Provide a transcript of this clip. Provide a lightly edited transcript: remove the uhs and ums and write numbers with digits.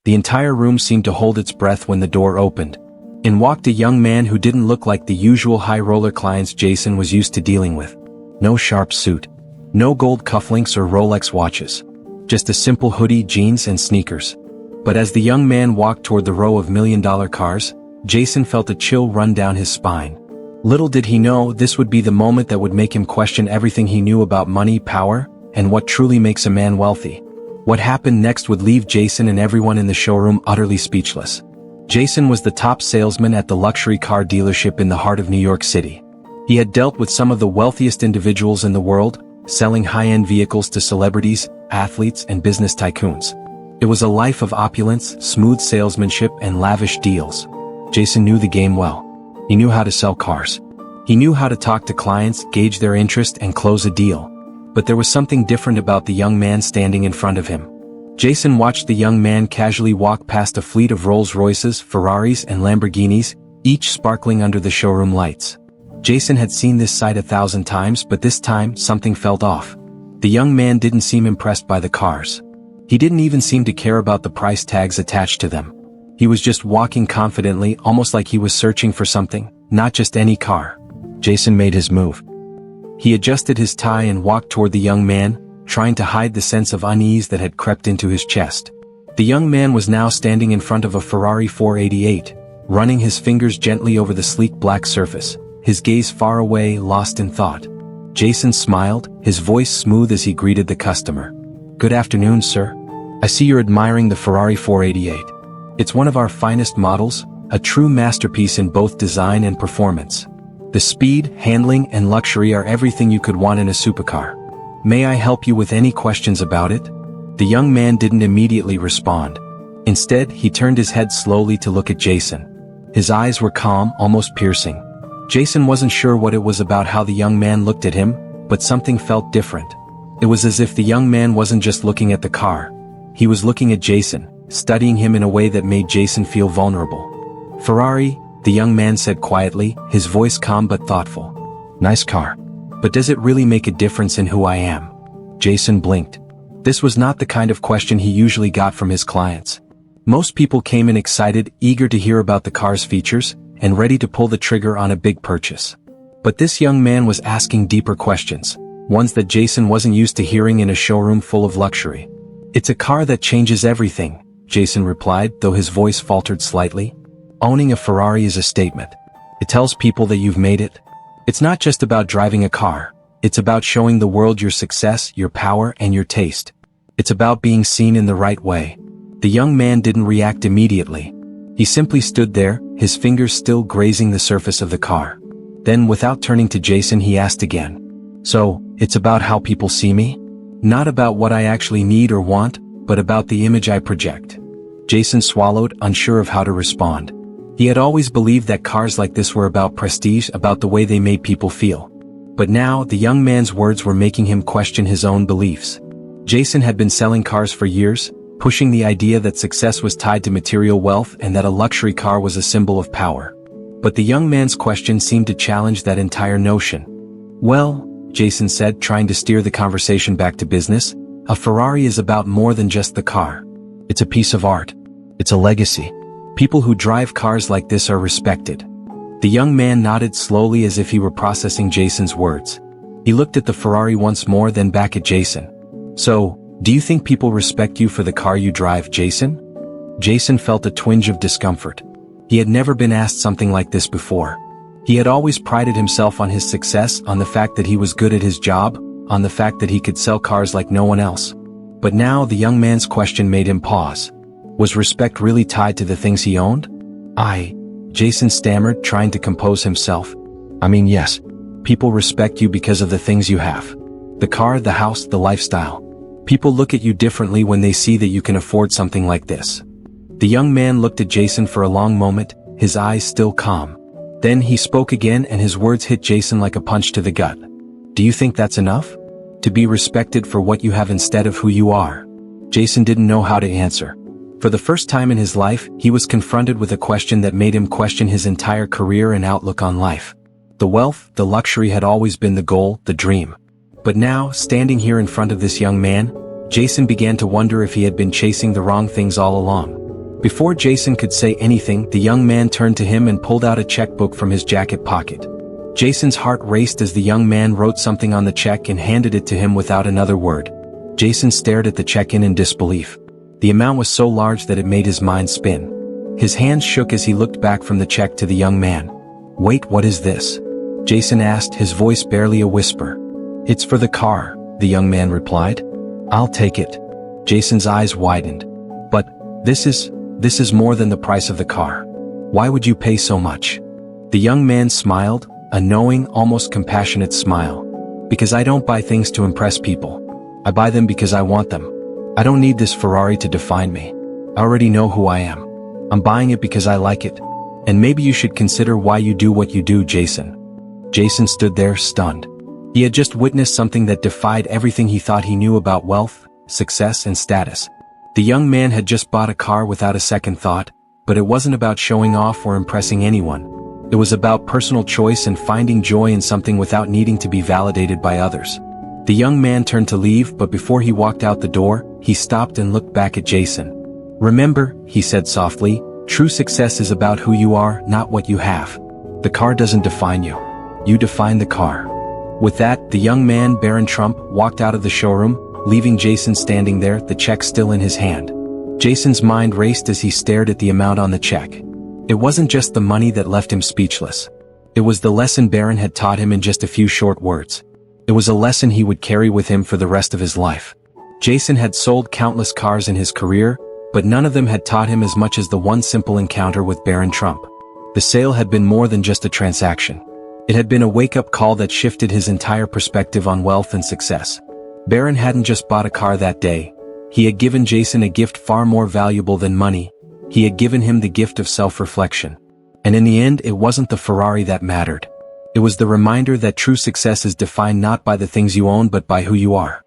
The entire room seemed to hold its breath when the door opened. In walked a young man who didn't look like the usual high-roller clients Jason was used to dealing with. No sharp suit. No gold cufflinks or Rolex watches. Just a simple hoodie, jeans, and sneakers. But as the young man walked toward the row of million-dollar cars, Jason felt a chill run down his spine. Little did he know this would be the moment that would make him question everything he knew about money, power, and what truly makes a man wealthy. What happened next would leave Jason and everyone in the showroom utterly speechless. Jason was the top salesman at the luxury car dealership in the heart of New York City. He had dealt with some of the wealthiest individuals in the world, selling high-end vehicles to celebrities, athletes, and business tycoons. It was a life of opulence, smooth salesmanship, and lavish deals. Jason knew the game well. He knew how to sell cars. He knew how to talk to clients, gauge their interest, and close a deal. But there was something different about the young man standing in front of him. Jason watched the young man casually walk past a fleet of Rolls-Royces, Ferraris, and Lamborghinis, each sparkling under the showroom lights. Jason had seen this sight 1,000 times, but this time, something felt off. The young man didn't seem impressed by the cars. He didn't even seem to care about the price tags attached to them. He was just walking confidently, almost like he was searching for something, not just any car. Jason made his move. He adjusted his tie and walked toward the young man, trying to hide the sense of unease that had crept into his chest. The young man was now standing in front of a Ferrari 488, running his fingers gently over the sleek black surface, his gaze far away, lost in thought. Jason smiled, his voice smooth as he greeted the customer. "Good afternoon, sir. I see you're admiring the Ferrari 488. It's one of our finest models, a true masterpiece in both design and performance. The speed, handling, and luxury are everything you could want in a supercar. May I help you with any questions about it?" The young man didn't immediately respond. Instead, he turned his head slowly to look at Jason. His eyes were calm, almost piercing. Jason wasn't sure what it was about how the young man looked at him, but something felt different. It was as if the young man wasn't just looking at the car. He was looking at Jason, studying him in a way that made Jason feel vulnerable. "Ferrari," the young man said quietly, his voice calm but thoughtful. "Nice car. But does it really make a difference in who I am?" Jason blinked. This was not the kind of question he usually got from his clients. Most people came in excited, eager to hear about the car's features, and ready to pull the trigger on a big purchase. But this young man was asking deeper questions, ones that Jason wasn't used to hearing in a showroom full of luxury. "It's a car that changes everything," Jason replied, though his voice faltered slightly. "Owning a Ferrari is a statement. It tells people that you've made it. It's not just about driving a car. It's about showing the world your success, your power, and your taste. It's about being seen in the right way." The young man didn't react immediately. He simply stood there, his fingers still grazing the surface of the car. Then, without turning to Jason, he asked again. "So, it's about how people see me? Not about what I actually need or want, but about the image I project?" Jason swallowed, unsure of how to respond. He had always believed that cars like this were about prestige, about the way they made people feel. But now, the young man's words were making him question his own beliefs. Jason had been selling cars for years, pushing the idea that success was tied to material wealth and that a luxury car was a symbol of power. But the young man's question seemed to challenge that entire notion. "Well," Jason said, trying to steer the conversation back to business, "a Ferrari is about more than just the car. It's a piece of art. It's a legacy. People who drive cars like this are respected." The young man nodded slowly as if he were processing Jason's words. He looked at the Ferrari once more, then back at Jason. "So, do you think people respect you for the car you drive, Jason?" Jason felt a twinge of discomfort. He had never been asked something like this before. He had always prided himself on his success, on the fact that he was good at his job, on the fact that he could sell cars like no one else. But now the young man's question made him pause. Was respect really tied to the things he owned? Jason stammered, trying to compose himself. "I mean, yes. People respect you because of the things you have. The car, the house, the lifestyle. People look at you differently when they see that you can afford something like this." The young man looked at Jason for a long moment, his eyes still calm. Then he spoke again, and his words hit Jason like a punch to the gut. "Do you think that's enough? To be respected for what you have instead of who you are?" Jason didn't know how to answer. For the first time in his life, he was confronted with a question that made him question his entire career and outlook on life. The wealth, the luxury had always been the goal, the dream. But now, standing here in front of this young man, Jason began to wonder if he had been chasing the wrong things all along. Before Jason could say anything, the young man turned to him and pulled out a checkbook from his jacket pocket. Jason's heart raced as the young man wrote something on the check and handed it to him without another word. Jason stared at the check in disbelief. The amount was so large that it made his mind spin. His hands shook as he looked back from the check to the young man. "Wait, what is this?" Jason asked, his voice barely a whisper. "It's for the car," the young man replied. "I'll take it." Jason's eyes widened. "But, this is more than the price of the car. Why would you pay so much?" The young man smiled, a knowing, almost compassionate smile. "Because I don't buy things to impress people. I buy them because I want them. I don't need this Ferrari to define me. I already know who I am. I'm buying it because I like it. And maybe you should consider why you do what you do, Jason." Jason stood there, stunned. He had just witnessed something that defied everything he thought he knew about wealth, success, and status. The young man had just bought a car without a second thought, but it wasn't about showing off or impressing anyone. It was about personal choice and finding joy in something without needing to be validated by others. The young man turned to leave, but before he walked out the door, he stopped and looked back at Jason. "Remember," he said softly, "true success is about who you are, not what you have. The car doesn't define you. You define the car." With that, the young man, Barron Trump, walked out of the showroom, leaving Jason standing there, the check still in his hand. Jason's mind raced as he stared at the amount on the check. It wasn't just the money that left him speechless. It was the lesson Barron had taught him in just a few short words. It was a lesson he would carry with him for the rest of his life. Jason had sold countless cars in his career, but none of them had taught him as much as the one simple encounter with Barron Trump. The sale had been more than just a transaction. It had been a wake-up call that shifted his entire perspective on wealth and success. Barron hadn't just bought a car that day. He had given Jason a gift far more valuable than money. He had given him the gift of self-reflection. And in the end, it wasn't the Ferrari that mattered. It was the reminder that true success is defined not by the things you own but by who you are.